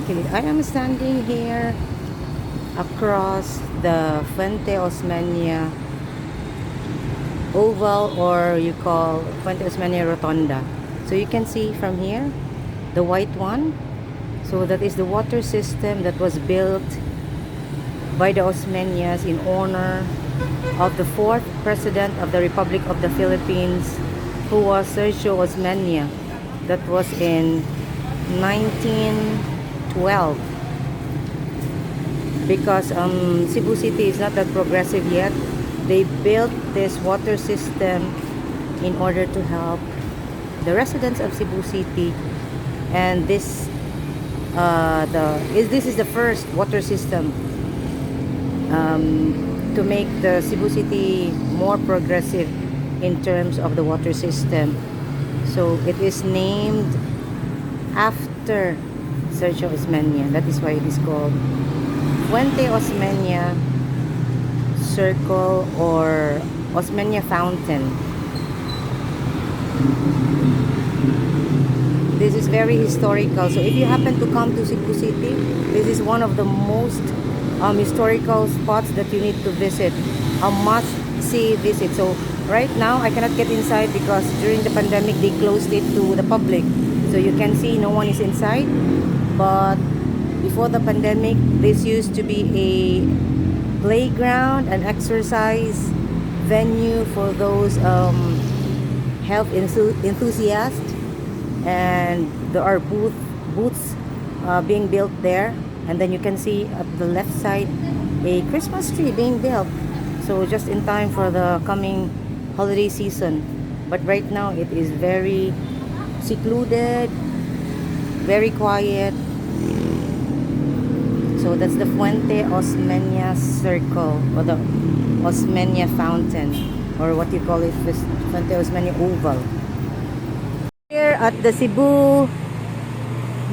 kilid. I am standing here across the Fuente Osmeña oval, or you call Fuente Osmeña Rotonda. So you can see from here the white one. So that is the water system that was built by the Osmeñas in honor of the fourth president of the Republic of the Philippines, who was Sergio Osmeña. That was in 1912. Because Cebu City is not that progressive yet, they built this water system in order to help the residents of Cebu City. And this is the first water system to make the Cebu City more progressive in terms of the water system. So it is named after Sergio Osmeña. That is why it is called Fuente Osmeña Circle or Osmeña Fountain. This is very historical. So if you happen to come to Cebu City, this is one of the most historical spots that you need to visit. A must-see visit. So right now, I cannot get inside because during the pandemic, they closed it to the public. So you can see no one is inside. But before the pandemic, this used to be a playground, an exercise venue for those health enthusiasts. And there are booths being built there. And then you can see at the left side a Christmas tree being built. So just in time for the coming holiday season. But right now it is very secluded, very quiet. So that's the Fuente Osmeña Circle, or the Osmeña Fountain, or what you call it, Fuente Osmeña Oval. Here at the Cebu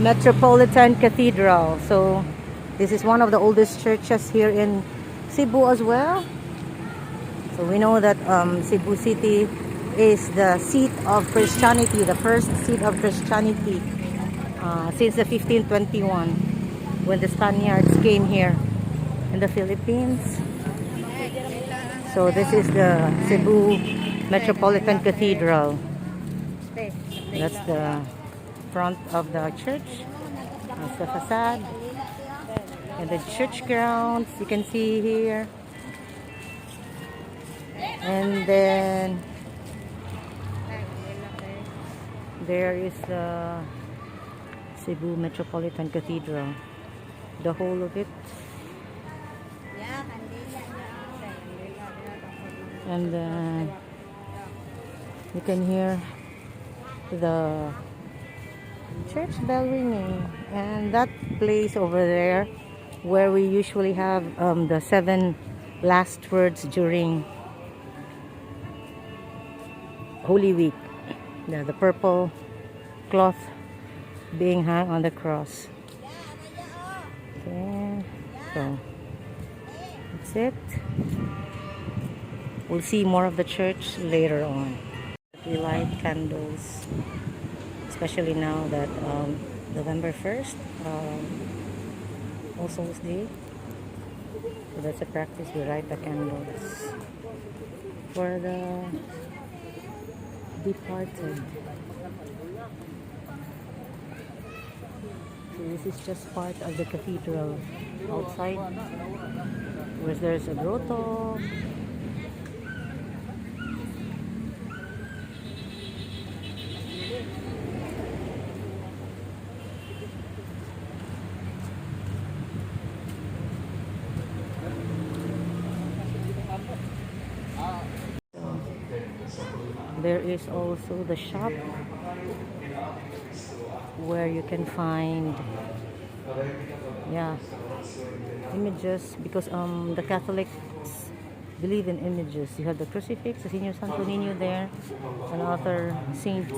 Metropolitan Cathedral. So this is one of the oldest churches here in Cebu as well. So we know that Cebu City is the seat of Christianity, the first seat of Christianity since the 1521, when the Spaniards came here in the Philippines. So this is the Cebu Metropolitan Cathedral. That's the front of the church. That's the facade. And the church grounds, you can see here. And then there is the Cebu Metropolitan Cathedral, the whole of it. And you can hear the church bell ringing. And that place over there where we usually have the 7 last words during Holy Week. The purple cloth being hung on the cross. Okay, so that's it. We'll see more of the church later on. We light candles, especially now that November 1st, All Souls Day. So that's a practice. We light the candles for the departed. So this is just part of the cathedral. Outside, where there's a grotto. There is also the shop where you can find images, because the Catholics believe in images. You have the crucifix, the Señor Santo Niño there, and other saints.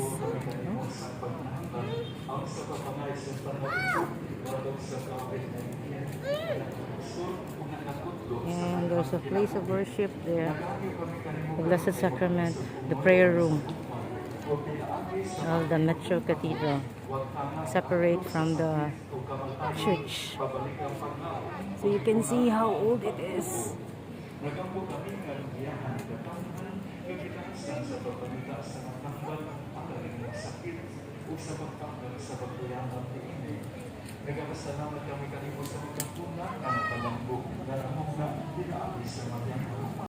And there's a place of worship there, the Blessed Sacrament, the prayer room. of the Metro Cathedral, separate from the church. So you can see how old it is. Nagpapasalamat kami kanimo sa mga punan ang kalambog na among na pinaagi sa Magellan.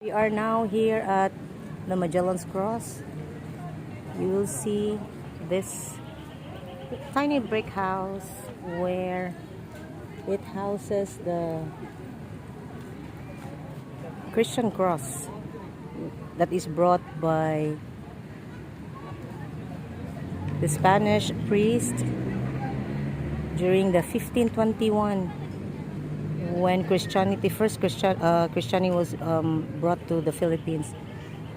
We are now here at the Magellans Cross. You will see this tiny brick house where it houses the Christian cross that is brought by the Spanish priest during the 1521 when Christianity was brought to the Philippines,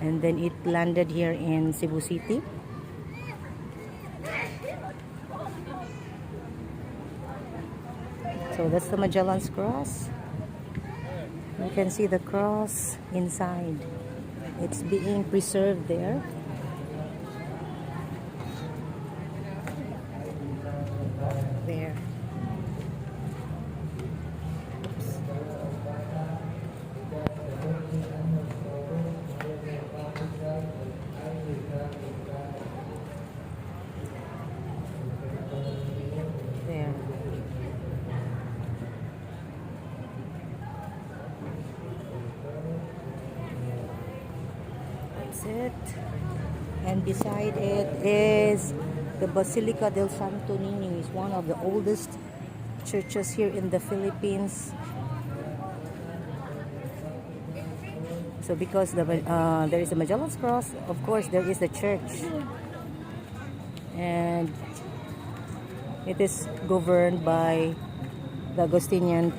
and then it landed here in Cebu City. So that's the Magellans Cross. You can see the cross inside. It's being preserved there. There. There. That's it. And beside it is the Basilica del Santo Niño. Is one of the oldest churches here in the Philippines. So because there is a Magellans Cross, of course there is the church, and it is governed by the Augustinian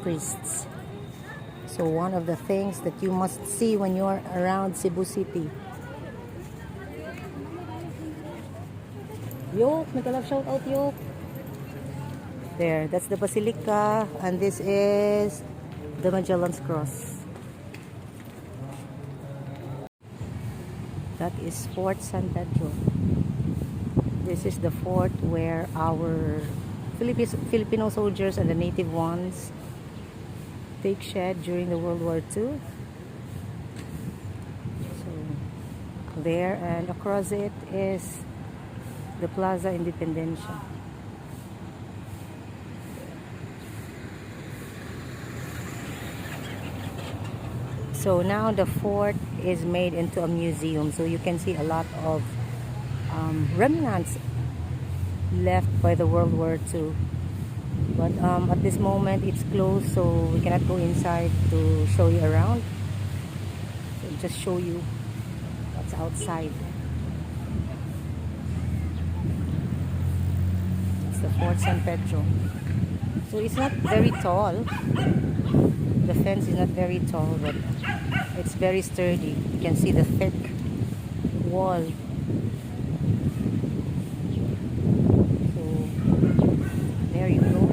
priests. So one of the things that you must see when you are around Cebu City. Yok, nag-love shout out, Yok. There, that's the Basilica, and this is the Magellans Cross. That is Fort San Pedro. This is the fort where our Filipino soldiers and the native ones take shed during the World War II. So there, and across it is the Plaza Independencia. So now the fort is made into a museum, so you can see a lot of remnants left by the World War II. But at this moment it's closed, so we cannot go inside to show you around. So just show you what's outside. It's the Fort San Pedro. So it's not very tall. The fence is not very tall, but it's very sturdy. You can see the thick wall. So there you go.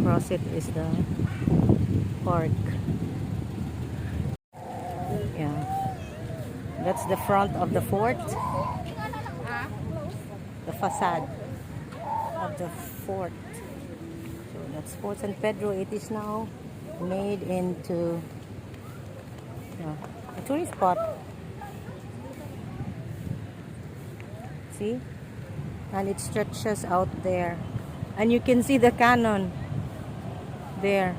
Across it is the park. Yeah, that's the front of the fort. The facade of the fort. So that's Fort San Pedro. It is now made into a tourist spot. See? And it stretches out there. And you can see the cannon there.